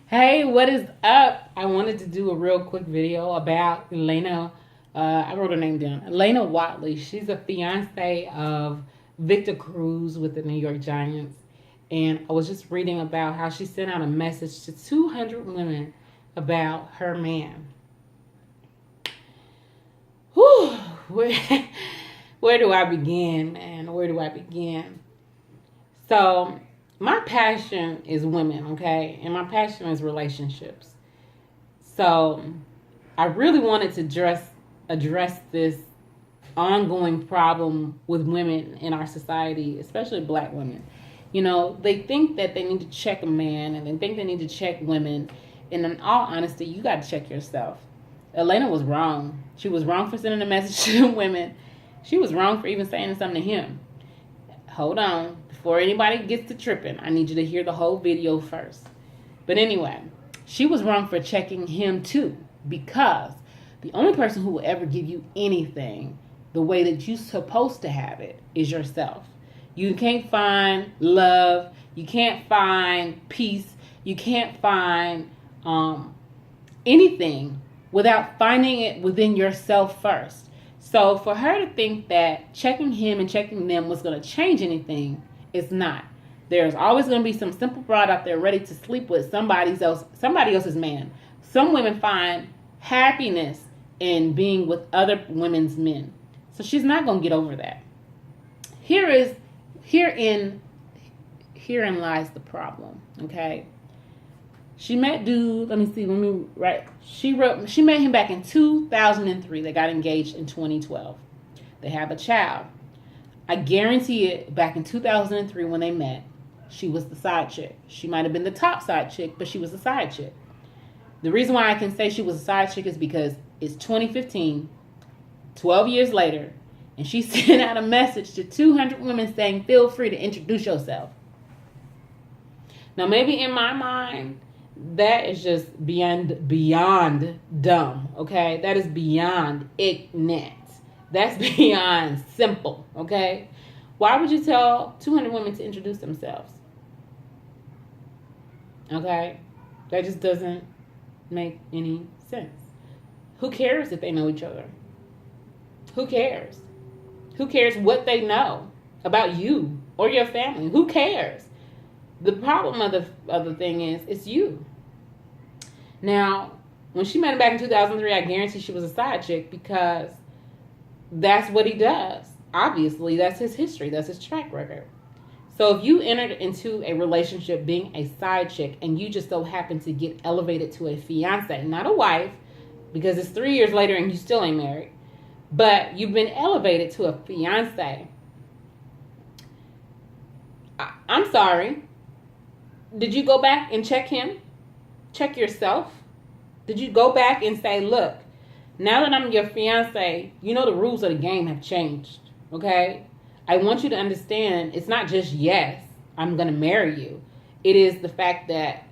Hey, what is up? I wanted to do a real quick video about Elena. I wrote her name down. Elena Watley. She's a fiance of Victor Cruz with the New York Giants. And I was just reading about how she sent out a message to 200 women about her man. Whew, where do I begin, man? Where do I begin? So, my passion is women, okay? And my passion is relationships. So, I really wanted to address this ongoing problem with women in our society, especially black women. You know, they think that they need to check a man and they think they need to check women. And in all honesty, you got to check yourself. Elena was wrong. She was wrong for sending a message to women. She was wrong for even saying something to him. Hold on. Before anybody gets to tripping, I need you to hear the whole video first. But anyway, she was wrong for checking him too, because the only person who will ever give you anything the way that you're supposed to have it is yourself. You can't find love. You can't find peace. You can't find anything without finding it within yourself first. So for her to think that checking him and checking them was going to change anything, it's not. There's always going to be some simple broad out there ready to sleep with somebody else's man. Some women find happiness in being with other women's men. So she's not going to get over that. Herein lies the problem, okay? She met dude, she met him back in 2003. They got engaged in 2012. They have a child. I guarantee it, back in 2003 when they met, she was the side chick. She might have been the top side chick, but she was the side chick. The reason why I can say she was a side chick is because it's 2015, 12 years later, and she sent out a message to 200 women saying, feel free to introduce yourself. Now, maybe in my mind, that is just beyond dumb, okay? That is beyond ignorant. That's beyond simple, okay? Why would you tell 200 women to introduce themselves? Okay? That just doesn't make any sense. Who cares if they know each other? Who cares? Who cares what they know about you or your family? Who cares? The problem of the thing is, it's you. Now, when she met him back in 2003, I guarantee she was a side chick because that's what he does. Obviously, that's his history. That's his track record. So if you entered into a relationship being a side chick and you just so happen to get elevated to a fiance, not a wife, because it's 3 years later and you still ain't married, but you've been elevated to a fiance, I'm sorry. Did you go back and check him? Check yourself? Did you go back and say, look, now that I'm your fiance, you know the rules of the game have changed, okay? I want you to understand it's not just yes, I'm going to marry you. It is the fact that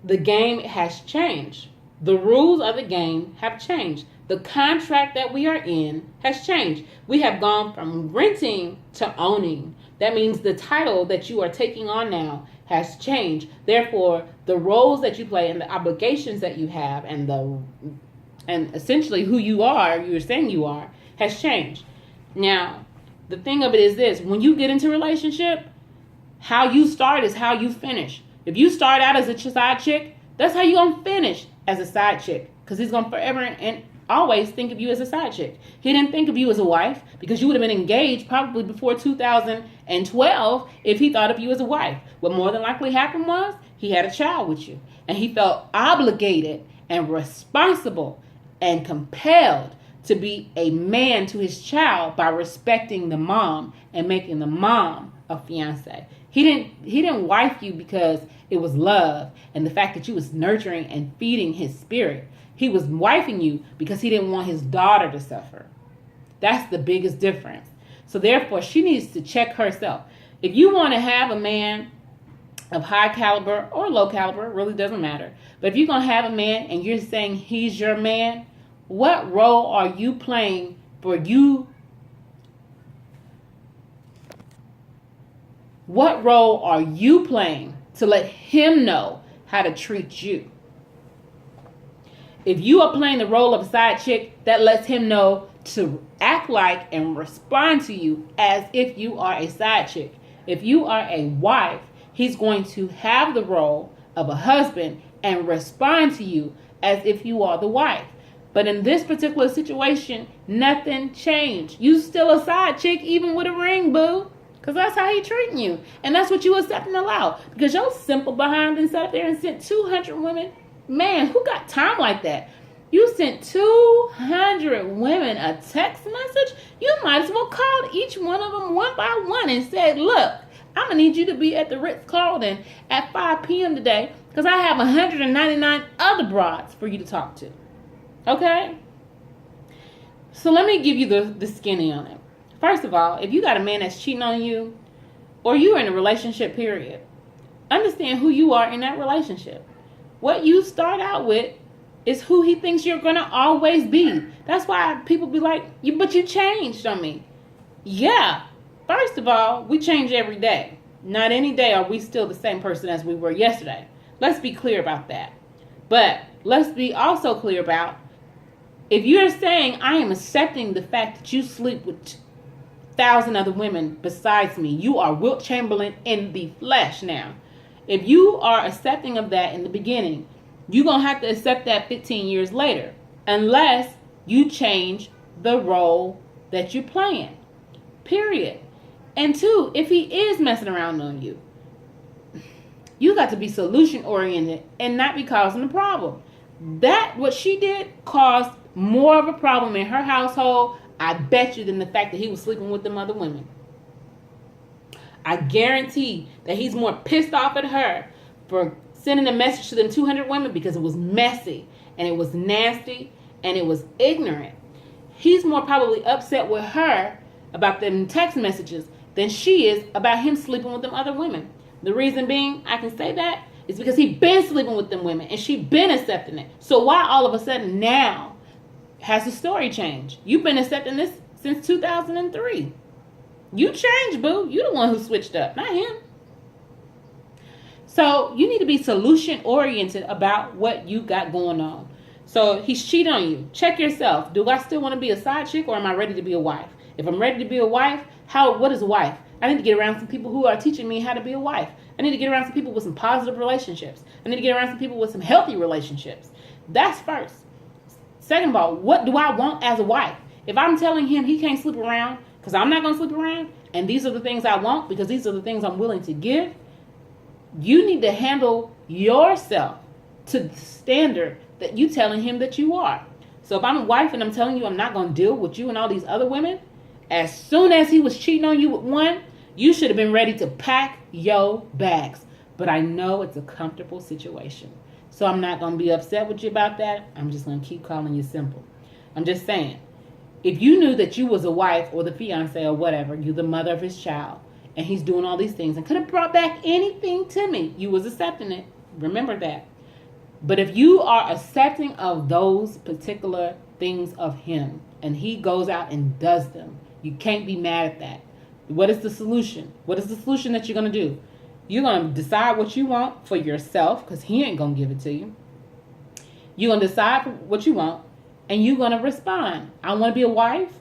the game has changed. The rules of the game have changed. The contract that we are in has changed. We have gone from renting to owning. That means the title that you are taking on now has changed. Therefore, the roles that you play and the obligations that you have and essentially who you're saying you are, has changed. Now, the thing of it is this: when you get into a relationship, how you start is how you finish. If you start out as a side chick, that's how you're going to finish as a side chick, because he's going to forever and always think of you as a side chick. He didn't think of you as a wife because you would have been engaged probably before 2012 if he thought of you as a wife. What more than likely happened was he had a child with you, and he felt obligated and responsible and compelled to be a man to his child by respecting the mom and making the mom a fiance. He didn't wife you because it was love and the fact that you was nurturing and feeding his spirit. He was wifing you because he didn't want his daughter to suffer. That's the biggest difference. So therefore, she needs to check herself. If you want to have a man of high caliber or low caliber, it really doesn't matter. But if you're going to have a man and you're saying he's your man, what role are you playing for you? What role are you playing to let him know how to treat you. If you are playing the role of a side chick, that lets him know to act like and respond to you as if you are a side chick. If you are a wife, he's going to have the role of a husband and respond to you as if you are the wife. But in this particular situation, nothing changed. You still a side chick even with a ring, boo. Because that's how he treating you. And that's what you accept and allow. Because your simple behind and sat up there and sent 200 women. Man, who got time like that? You sent 200 women a text message. You might as well call each one of them one by one and said, look, I'm going to need you to be at the Ritz-Carlton at 5 p.m. today because I have 199 other broads for you to talk to. Okay? So let me give you the skinny on it. First of all, if you got a man that's cheating on you or you're in a relationship, period, understand who you are in that relationship. What you start out with is who he thinks you're going to always be. That's why people be like, but you changed on me. Yeah. First of all, we change every day. Not any day are we still the same person as we were yesterday. Let's be clear about that. But let's be also clear about if you're saying I am accepting the fact that you sleep with 1,000 other women besides me, you are Wilt Chamberlain in the flesh now. If you are accepting of that in the beginning, you're going to have to accept that 15 years later unless you change the role that you're playing. Period. And two, if he is messing around on you, you got to be solution-oriented and not be causing a problem. That, what she did, caused more of a problem in her household, I bet you, than the fact that he was sleeping with them other women. I guarantee that he's more pissed off at her for sending a message to them 200 women because it was messy and it was nasty and it was ignorant. He's more probably upset with her about them text messages than she is about him sleeping with them other women. The reason being, I can say that, is because he been sleeping with them women and she been accepting it. So why all of a sudden now has the story changed? You've been accepting this since 2003. You changed, boo. You the one who switched up, not him. So you need to be solution-oriented about what you got going on. So he's cheating on you. Check yourself. Do I still want to be a side chick or am I ready to be a wife? If I'm ready to be a wife, what is a wife? I need to get around some people who are teaching me how to be a wife. I need to get around some people with some positive relationships. I need to get around some people with some healthy relationships. That's first. Second of all, what do I want as a wife? If I'm telling him he can't sleep around because I'm not going to sleep around, and these are the things I want because these are the things I'm willing to give, you need to handle yourself to the standard that you telling him that you are. So if I'm a wife and I'm telling you I'm not going to deal with you and all these other women, as soon as he was cheating on you with one, you should have been ready to pack your bags. But I know it's a comfortable situation. So I'm not going to be upset with you about that. I'm just going to keep calling you simple. I'm just saying, if you knew that you was a wife or the fiance or whatever, you're the mother of his child, and he's doing all these things and could have brought back anything to me, you was accepting it. Remember that. But if you are accepting of those particular things of him and he goes out and does them, you can't be mad at that. What is the solution? What is the solution that you're going to do? You're going to decide what you want for yourself because he ain't going to give it to you. You're going to decide what you want and you're going to respond. I want to be a wife.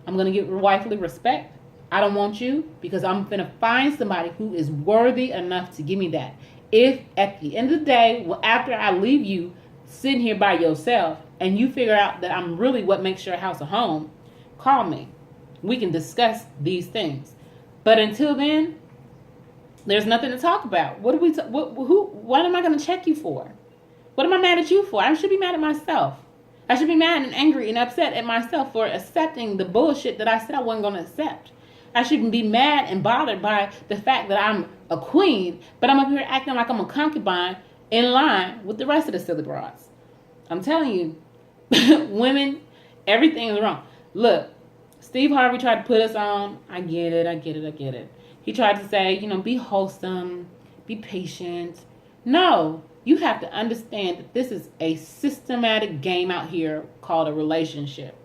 I'm going to give wifely respect. I don't want you because I'm going to find somebody who is worthy enough to give me that. If at the end of the day, after I leave you sitting here by yourself and you figure out that I'm really what makes your house a home, call me. We can discuss these things. But until then, there's nothing to talk about. What am I going to check you for? What am I mad at you for? I should be mad at myself. I should be mad and angry and upset at myself for accepting the bullshit that I said I wasn't going to accept. I shouldn't be mad and bothered by the fact that I'm a queen, but I'm up here acting like I'm a concubine in line with the rest of the silly broads. I'm telling you, women, everything is wrong. Look, Steve Harvey tried to put us on. I get it. He tried to say, be wholesome, be patient. No, you have to understand that this is a systematic game out here called a relationship.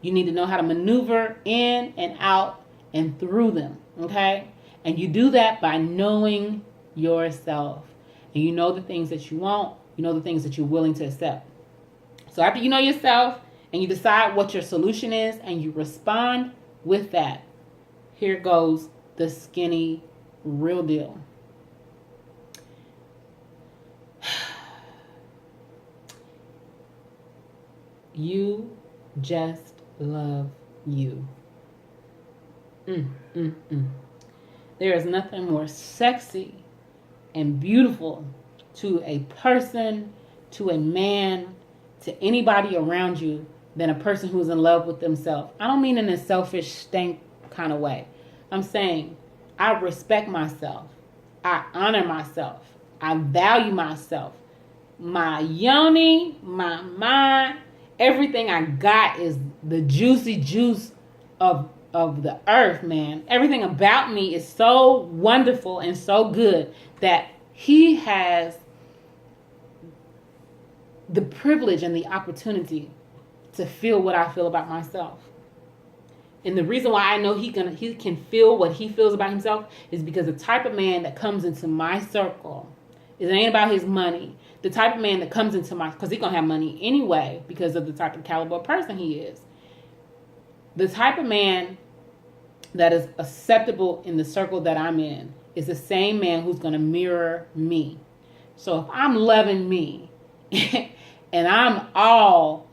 You need to know how to maneuver in and out and through them, okay? And you do that by knowing yourself. and you know the things that you want, you know the things that you're willing to accept. So after you know yourself and you decide what your solution is and you respond with that, here goes the skinny real deal. You just love you. There is nothing more sexy and beautiful to a person, to a man, to anybody around you than a person who's in love with themselves. I don't mean in a selfish, stank kind of way. I'm saying I respect myself. I honor myself. I value myself. My yoni, my mind, everything I got is the juicy juice of the earth, man. Everything about me is so wonderful and so good that he has the privilege and the opportunity to feel what I feel about myself. And the reason why I know he can feel what he feels about himself is because the type of man that comes into my circle, it ain't about his money. The type of man that comes into because he's going to have money anyway because of the type of caliber of person he is. The type of man that is acceptable in the circle that I'm in is the same man who's going to mirror me. So if I'm loving me and I'm all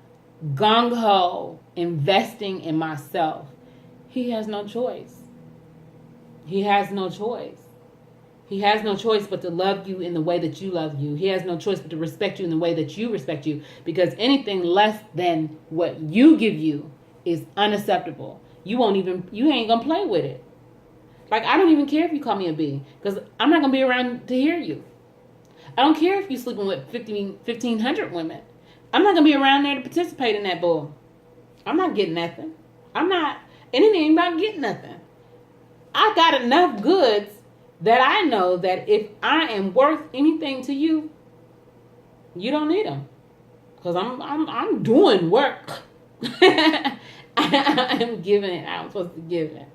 gung-ho investing in myself, he has no choice. He has no choice. He has no choice but to love you in the way that you love you. He has no choice but to respect you in the way that you respect you. Because anything less than what you give you is unacceptable. You ain't going to play with it. Like, I don't even care if you call me a B. Because I'm not going to be around to hear you. I don't care if you're sleeping with 1,500 women. I'm not going to be around there to participate in that bull. I'm not getting nothing. I'm not. And it ain't about getting nothing. I got enough goods that I know that if I am worth anything to you, you don't need them. Because I'm doing work. I'm giving it. I'm supposed to give it.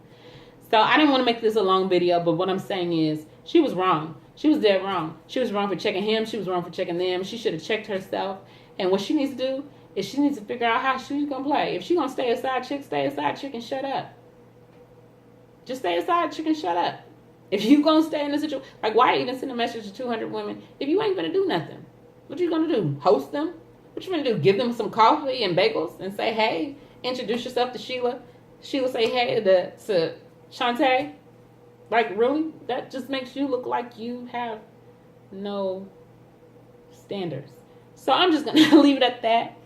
So I didn't want to make this a long video, but what I'm saying is she was wrong. She was dead wrong. She was wrong for checking him. She was wrong for checking them. She should have checked herself. And what she needs to do is she needs to figure out how she's going to play. If she's going to stay a side chick and shut up. Just stay a side chick and shut up. If you going to stay in the situation, like, why even send a message to 200 women if you ain't going to do nothing? What you going to do? Host them? What you going to do? Give them some coffee and bagels and say, hey, introduce yourself to Sheila. Sheila say, hey, to Shantae. Like, really? That just makes you look like you have no standards. So I'm just going to leave it at that.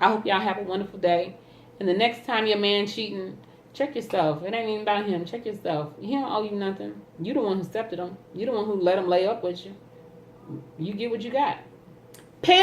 I hope y'all have a wonderful day. And the next time your man cheating, check yourself. It ain't even about him. Check yourself. He don't owe you nothing. You the one who accepted him. You the one who let him lay up with you. You get what you got. Peace!